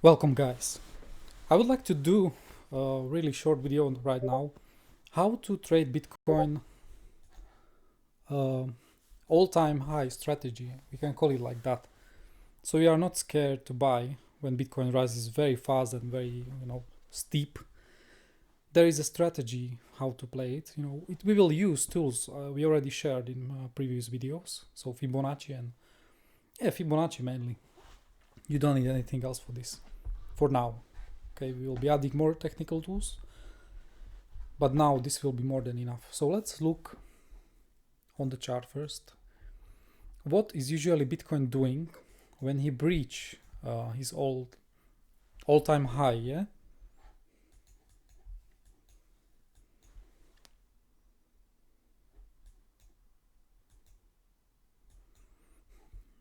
Welcome guys. I would like to do a really short video right now how to trade Bitcoin uh, all-time high strategy. We can call it like that. So you are not scared to buy when Bitcoin rises very fast and very steep. There is a strategy how to play it. We will use tools we already shared in previous videos. So Fibonacci and Fibonacci mainly. You don't need anything else for this for now. Okay, we will be adding more technical tools, but now this will be more than enough. So let's look on the chart first. What is usually Bitcoin doing when he breach his all-time high? Yeah.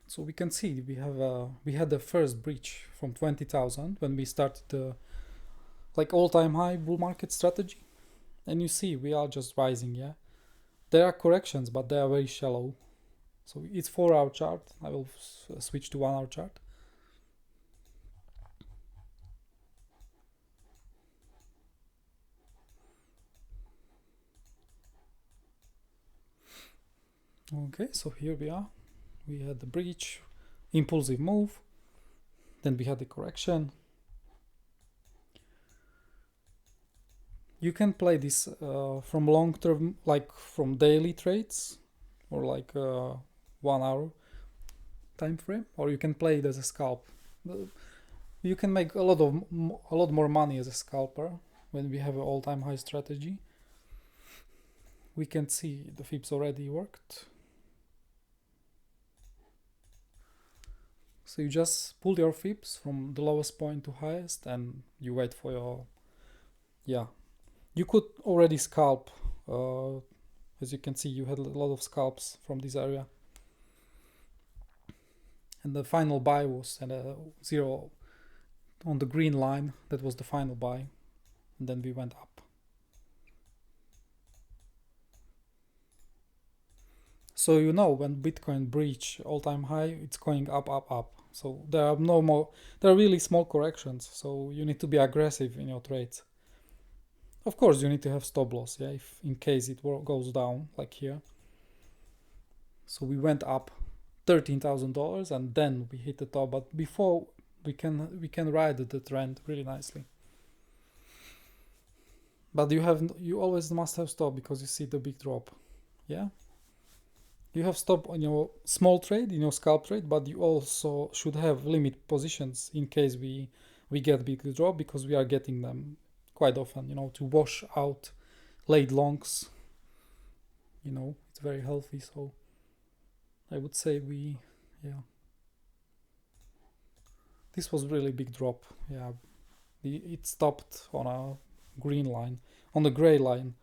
So we can see we had the first breach from 20,000 when we started the all-time high bull market strategy, and you see we are just rising. Yeah, there are corrections, but they are very shallow. So it's 4-hour chart. I will switch to 1-hour chart. Okay, so here we are. We had the breach, impulsive move, then we had the correction. You can play this from long term, like from daily trades, or like 1 hour time frame, or you can play it as a scalp. You can make a lot more money as a scalper when we have an all-time high strategy. We can see the Fibs already worked. So you just pull your Fibs from the lowest point to highest, and you wait for your, yeah. You could already scalp. As you can see, you had a lot of scalps from this area. And the final buy was at a 0 on the green line. That was the final buy. And then we went up. So when Bitcoin breach all-time high, it's going up, up, up. So there are really small corrections. So you need to be aggressive in your trades. Of course, you need to have stop loss, yeah, if in case it goes down like here. So we went up $13,000 and then we hit the top. But before we can ride the trend really nicely. But you always must have stop because you see the big drop, yeah. You have stop on your small trade, in your scalp trade, but you also should have limit positions in case we get big drop, because we are getting them quite often, to wash out late longs. It's very healthy. So I would say this was really big drop. Yeah, it stopped on a green line, on the gray line.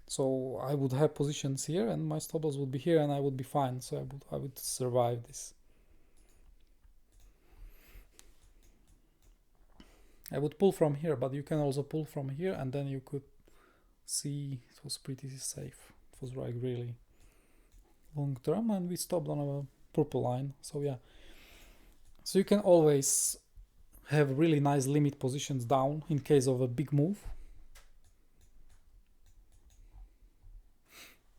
So I would have positions here and my stop loss would be here and I would be fine. So I would survive this. I would pull from here, but you can also pull from here and then you could see it was pretty safe. It was like really long term, and we stopped on a purple line. So yeah, so you can always have really nice limit positions down in case of a big move.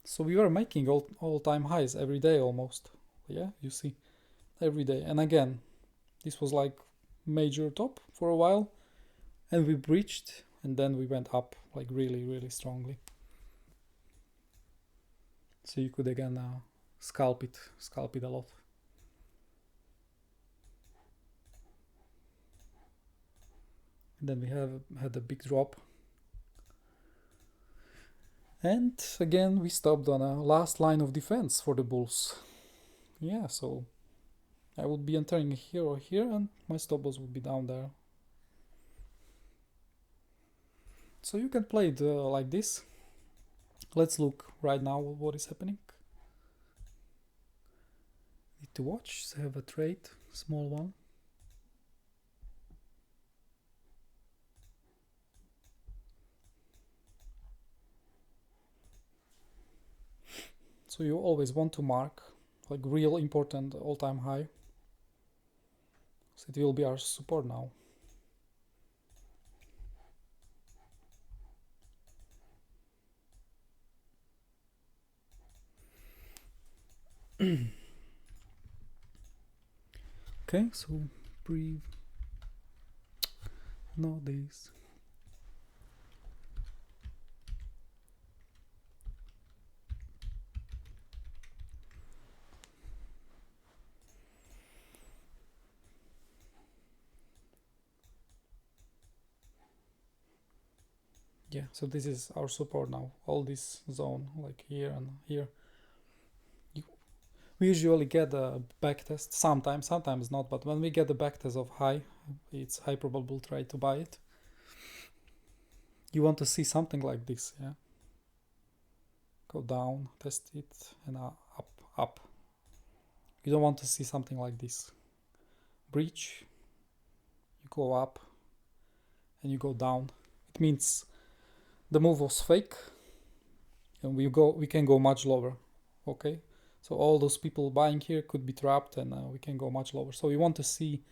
So we were making all-time highs every day almost. Yeah, you see, every day. And again, this was like major top for a while, and we breached, and then we went up like really, really strongly. So you could again scalp it a lot. And then we had a big drop. And again, we stopped on a last line of defense for the bulls. Yeah, so I would be entering here or here, and my stop loss would be down there. So you can play it like this. Let's look right now what is happening. Need to watch, have a trade, small one. So you always want to mark like real important all-time high. So it will be our support now. Okay, so breathe. No, this. Yeah, so this is our support now. All this zone, like here and here. We usually get a backtest, sometimes not, but when we get the backtest of high, it's high probable trade to buy it. You want to see something like this, yeah? Go down, test it, and up, up. You don't want to see something like this. Breach, you go up, and you go down. It means the move was fake, and we can go much lower, okay? So all those people buying here could be trapped, and we can go much lower. So we want to see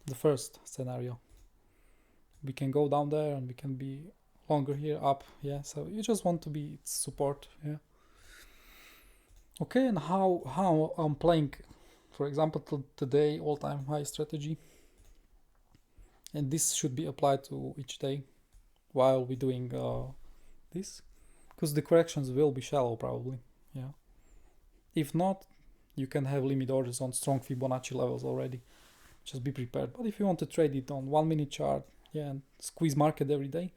the first scenario. We can go down there, and we can be longer here, up, yeah. So you just want to be support, yeah. Okay, and how I'm playing, for example, today all-time high strategy, and this should be applied to each day while we're doing this, because the corrections will be shallow probably, yeah. If not, you can have limit orders on strong Fibonacci levels already. Just be prepared. But if you want to trade it on 1 minute chart, yeah, and squeeze market every day,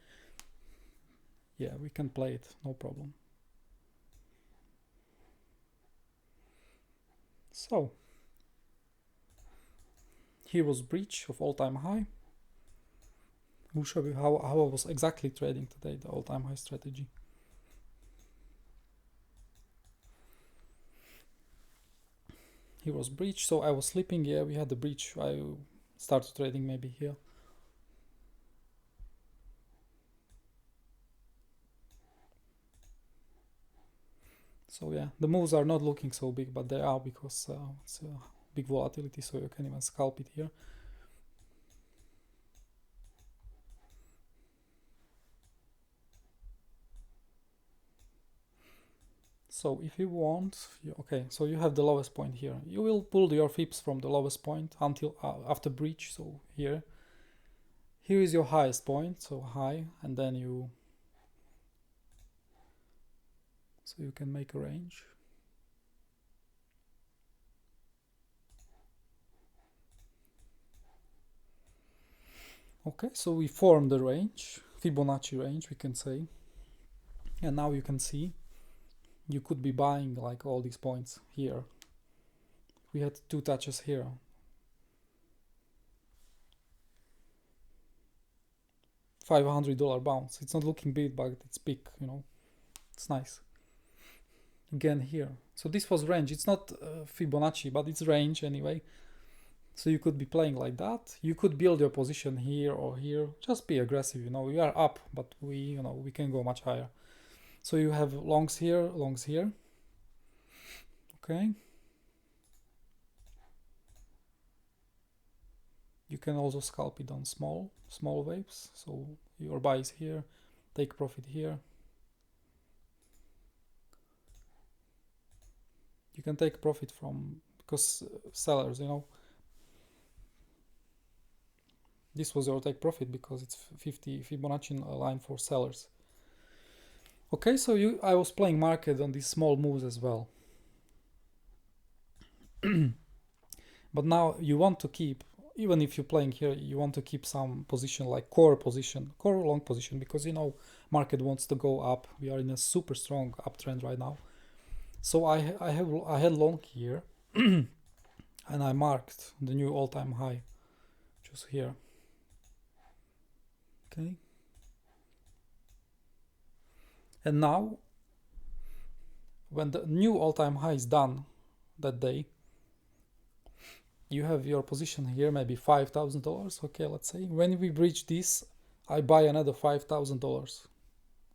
yeah, we can play it, no problem. So here was breach of all-time high. We'll show you how I was exactly trading today, the all-time high strategy. Here was breach, so I was sleeping, yeah, we had the breach. I started trading maybe here. So yeah, the moves are not looking so big, but they are because it's a big volatility, so you can even scalp it here. So if you want, okay, so you have the lowest point here. You will pull your fips from the lowest point until after breach. So here is your highest point, so high, and then so you can make a range. Okay, so we formed the range, Fibonacci range, we can say. And now you can see you could be buying like all these points here. We had 2 touches here. $500 bounce. It's not looking big, but it's big, you know. It's nice. Again here. So this was range. It's not Fibonacci, but it's range anyway. So you could be playing like that. You could build your position here or here. Just be aggressive, you know. We are up, but we can go much higher. So you have longs here, longs here. Okay. You can also scalp it on small waves. So your buy is here, take profit here. You can take profit from, because sellers, you know, this was your take profit because it's 50 Fibonacci line for sellers. Okay, so I was playing market on these small moves as well. But now you want to keep, even if you're playing here, you want to keep some position like core long position, because you know market wants to go up. We are in a super strong uptrend right now. So I had long here and I marked the new all-time high just here. Okay. And now when the new all-time high is done that day, you have your position here, maybe $5,000. Okay, let's say when we breach this, I buy another $5,000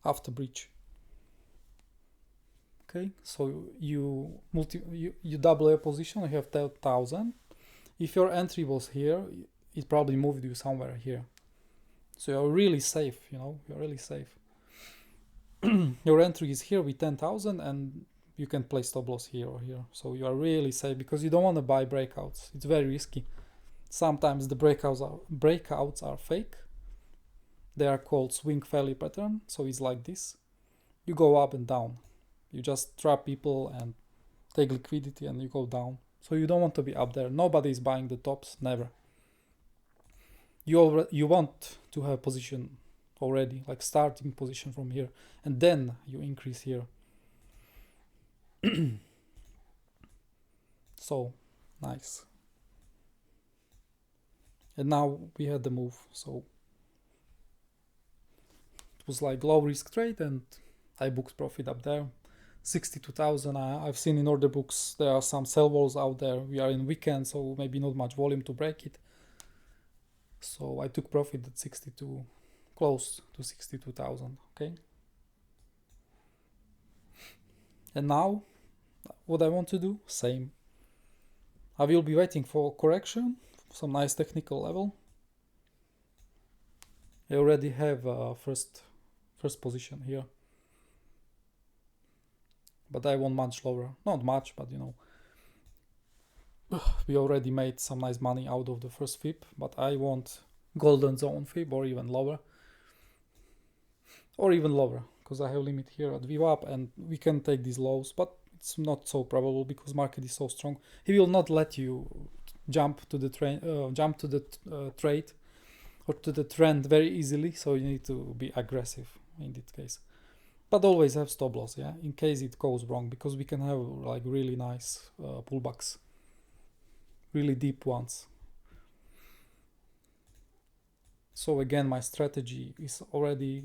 after breach. Okay, so you double your position, you have 10,000. if your entry was here, it probably moved you somewhere here. So you're really safe, you're really safe. Your entry is here with 10,000 and you can play stop loss here or here. So you are really safe because you don't want to buy breakouts. It's very risky. Sometimes the breakouts are fake. They are called swing failure pattern. So it's like this. You go up and down. You just trap people and take liquidity and you go down. So you don't want to be up there. Nobody is buying the tops, never. You want to have position already, like starting position from here, and then you increase here. So nice. And now we had the move, so it was like low risk trade, and I booked profit up there, 62,000. I've seen in order books there are some sell walls out there. We are in weekend, so maybe not much volume to break it. So I took profit at 62, close to 62,000. Okay. And now, what I want to do, same. I will be waiting for correction, some nice technical level. I already have first position here, but I want much lower. Not much, but we already made some nice money out of the first fib, but I want golden zone fib or even lower. Because I have limit here at VWAP and we can take these lows, but it's not so probable because market is so strong. He will not let you jump to the trade or to the trend very easily, so you need to be aggressive in this case. But always have stop loss, yeah, in case it goes wrong, because we can have like really nice pullbacks, really deep ones. So again, my strategy is already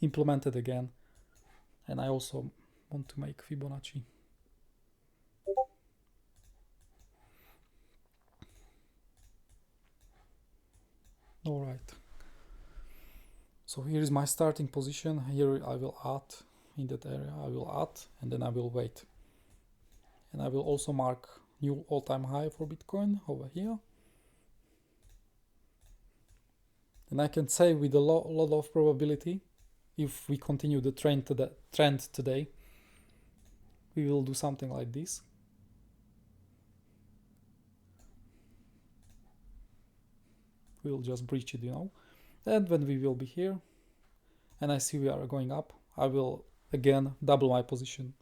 implemented again, and I also want to make Fibonacci. All right. So here is my starting position. Here I will add in that area. I will add and then I will wait. And I will also mark new all-time high for Bitcoin over here. And I can say with a lot of probability, if we continue the trend today, we will do something like this. We will just breach it, And when we will be here, and I see we are going up, I will again double my position.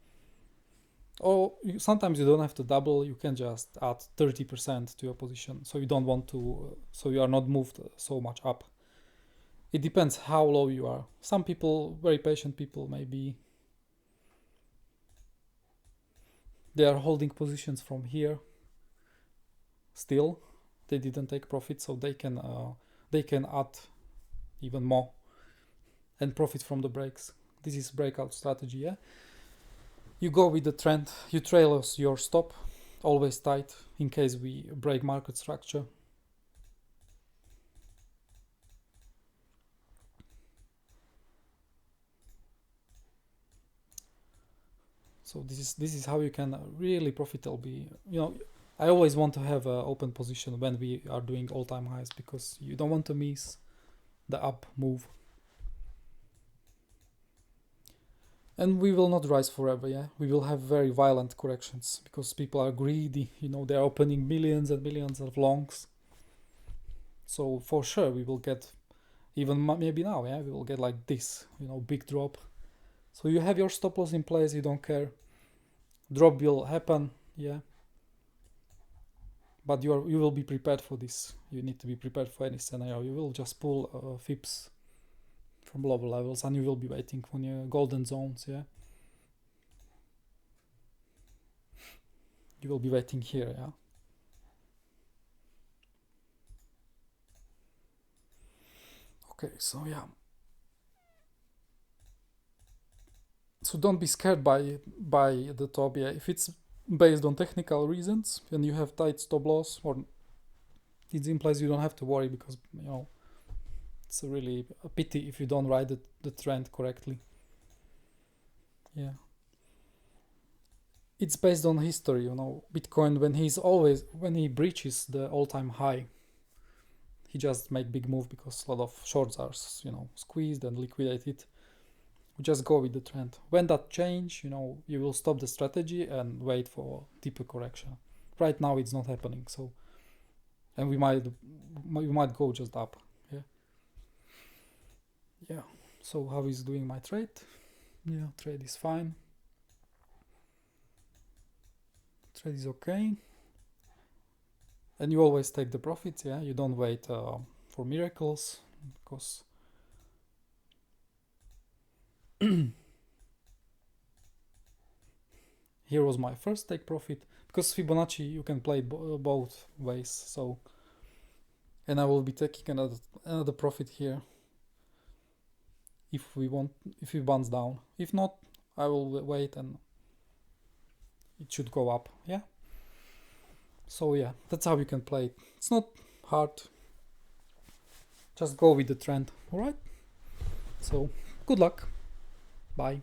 Or sometimes you don't have to double, you can just add 30% to your position, so you don't want to, so you are not moved so much up. It depends how low you are. Some people, very patient people, maybe they are holding positions from here still. They didn't take profit, so they can add even more and profit from the breaks. This is breakout strategy, yeah. You go with the trend, you trail your stop, always tight in case we break market structure. So this is how you can really profitably, I always want to have an open position when we are doing all-time highs, because you don't want to miss the up move. And we will not rise forever, yeah. We will have very violent corrections because people are greedy, they're opening millions and millions of longs. So for sure we will get, even maybe now, yeah, we will get like this, big drop. So you have your stop loss in place, you don't care. Drop will happen, yeah. But you will be prepared for this. You need to be prepared for any scenario. You will just pull fibs from lower levels and you will be waiting for your golden zones, yeah. You will be waiting here, yeah. Okay, so yeah. So don't be scared by the top, yeah. If it's based on technical reasons and you have tight stop loss, or it implies you don't have to worry, because it's really a pity if you don't ride the trend correctly. Yeah. it's based on history, you know. Bitcoin, when he breaches the all-time high, he just make big move because a lot of shorts are, you know, squeezed and liquidated. We just go with the trend. When that change, you know, you will stop the strategy and wait for deeper correction. Right now it's not happening, so, and we might go just up. Yeah. So how is doing my trade? Yeah, trade is fine. Trade is okay. And you always take the profits, yeah. You don't wait for miracles, because here was my first take profit. Because Fibonacci you can play both ways. So, and I will be taking another profit here if it bounce down. If not, I will wait and it should go up. Yeah. So yeah, that's how you can play it. It's not hard. Just go with the trend. All right. So good luck. Bye.